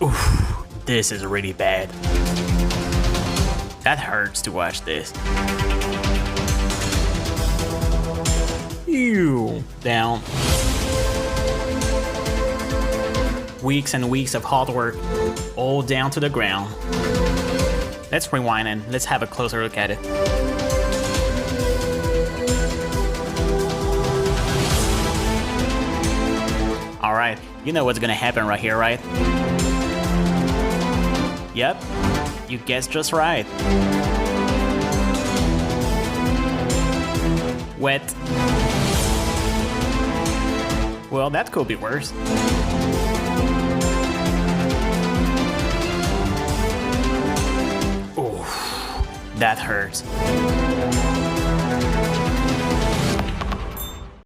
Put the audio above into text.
Oof, this is really bad. That hurts to watch this. Ew, down. Weeks and weeks of hard work, all down to the ground. Let's rewind and let's have a closer look at it. Alright, you know what's gonna happen right here, right? Yep, you guessed just right. Wet. Well, that could be worse. Oof, that hurts.